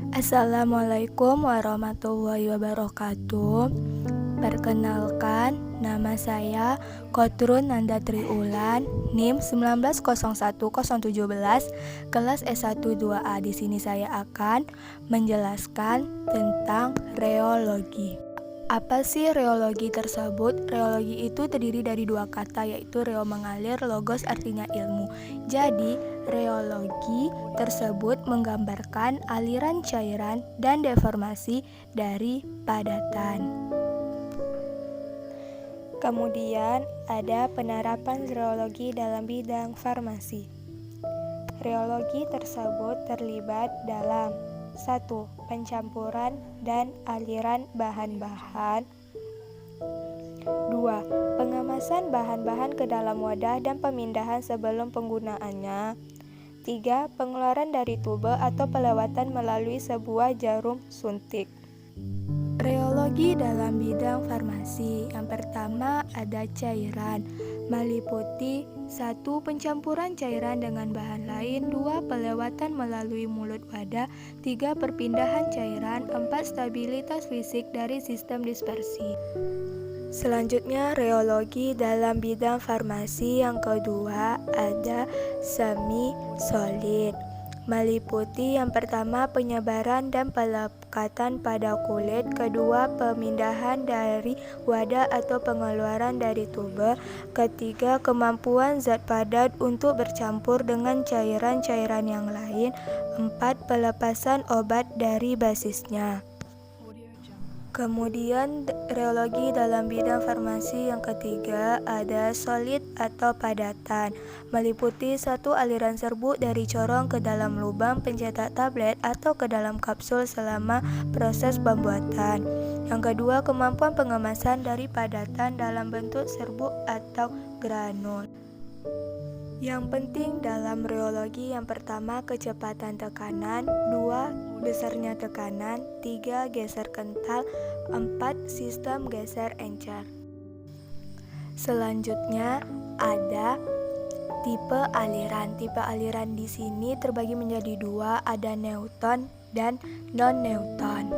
Assalamualaikum warahmatullahi wabarakatuh. Perkenalkan, nama saya Kotrun Nanda Triulan, NIM 1901017, kelas S12A. Di sini saya akan menjelaskan tentang reologi. Apa sih reologi tersebut? Reologi itu terdiri dari dua kata, yaitu reo mengalir, logos artinya ilmu. Jadi, reologi tersebut menggambarkan aliran cairan dan deformasi dari padatan. Kemudian, ada penerapan reologi dalam bidang farmasi. Reologi tersebut terlibat dalam 1. Pencampuran dan aliran bahan-bahan. 2. Pengemasan bahan-bahan ke dalam wadah dan pemindahan sebelum penggunaannya. 3. Pengeluaran dari tube atau pelewatan melalui sebuah jarum suntik. Reologi dalam bidang farmasi. Yang pertama ada cairan, meliputi 1. Pencampuran cairan dengan bahan lain, 2. Pelewatan melalui mulut wadah, 3. Perpindahan cairan, 4. Stabilitas fisik dari sistem dispersi. Selanjutnya reologi dalam bidang farmasi. Yang kedua ada semi solid, meliputi yang pertama penyebaran dan pelekatan pada kulit, kedua pemindahan dari wadah atau pengeluaran dari tube, ketiga kemampuan zat padat untuk bercampur dengan cairan-cairan yang lain, 4. Pelepasan obat dari basisnya. Kemudian reologi dalam bidang farmasi yang ketiga ada solid atau padatan, meliputi 1. Aliran serbuk dari corong ke dalam lubang pencetak tablet atau ke dalam kapsul selama proses pembuatan. Yang kedua, kemampuan pengemasan dari padatan dalam bentuk serbuk atau granul. Yang penting dalam reologi yang pertama kecepatan tekanan, 2. besarnya tekanan, 3. geser kental, 4. sistem geser encer. Selanjutnya ada tipe aliran. Tipe aliran di sini terbagi menjadi dua, ada Newton dan non-Newton.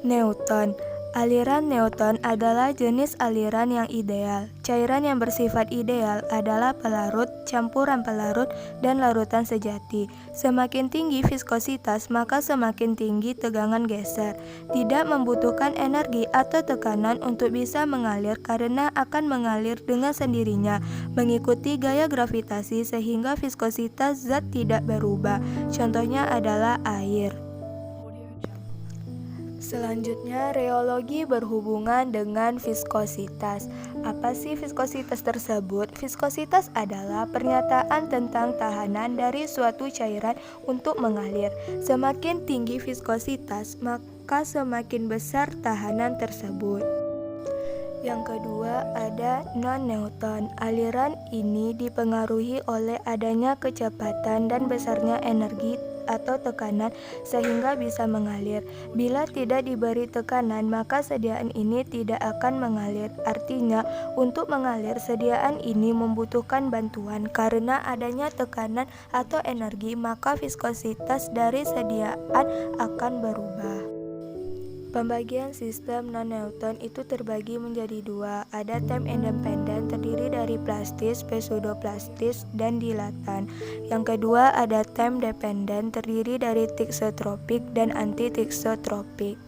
Newton. Aliran Newton adalah jenis aliran yang ideal. Cairan yang bersifat ideal adalah pelarut, campuran pelarut, dan larutan sejati. Semakin tinggi viskositas, maka semakin tinggi tegangan geser. Tidak membutuhkan energi atau tekanan untuk bisa mengalir karena akan mengalir dengan sendirinya, mengikuti gaya gravitasi sehingga viskositas zat tidak berubah. Contohnya adalah air. Selanjutnya, reologi berhubungan dengan viskositas. Apa sih viskositas tersebut? Viskositas adalah pernyataan tentang tahanan dari suatu cairan untuk mengalir. Semakin tinggi viskositas, maka semakin besar tahanan tersebut. Yang kedua ada non-Newton. Aliran ini dipengaruhi oleh adanya kecepatan dan besarnya energi atau tekanan sehingga bisa mengalir. Bila tidak diberi tekanan, maka sediaan ini tidak akan mengalir. Artinya, untuk mengalir sediaan ini membutuhkan bantuan. Karena adanya tekanan atau energi, maka viskositas dari sediaan akan berubah. Pembagian sistem non-Newton itu terbagi menjadi dua. Ada time independent, terdiri dari plastis, pseudoplastis, dan dilatan. Yang kedua ada time dependent, terdiri dari thixotropik dan anti-thixotropik.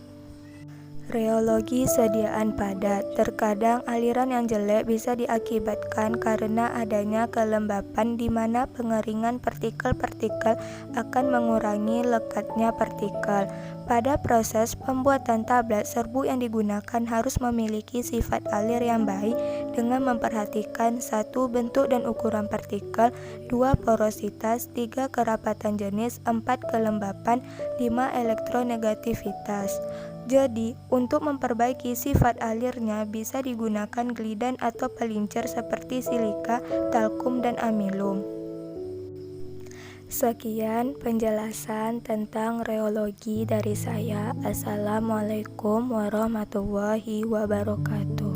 Reologi sediaan padat. Terkadang aliran yang jelek bisa diakibatkan karena adanya kelembapan di mana pengeringan partikel-partikel akan mengurangi lekatnya partikel. Pada proses pembuatan tablet, serbuk yang digunakan harus memiliki sifat alir yang baik dengan memperhatikan 1. bentuk dan ukuran partikel, 2. porositas, 3. kerapatan jenis, 4. kelembapan, 5. elektronegativitas. Jadi, untuk memperbaiki sifat alirnya bisa digunakan glidan atau pelincer seperti silika, talkum, dan amilum. Sekian penjelasan tentang reologi dari saya. Assalamualaikum warahmatullahi wabarakatuh.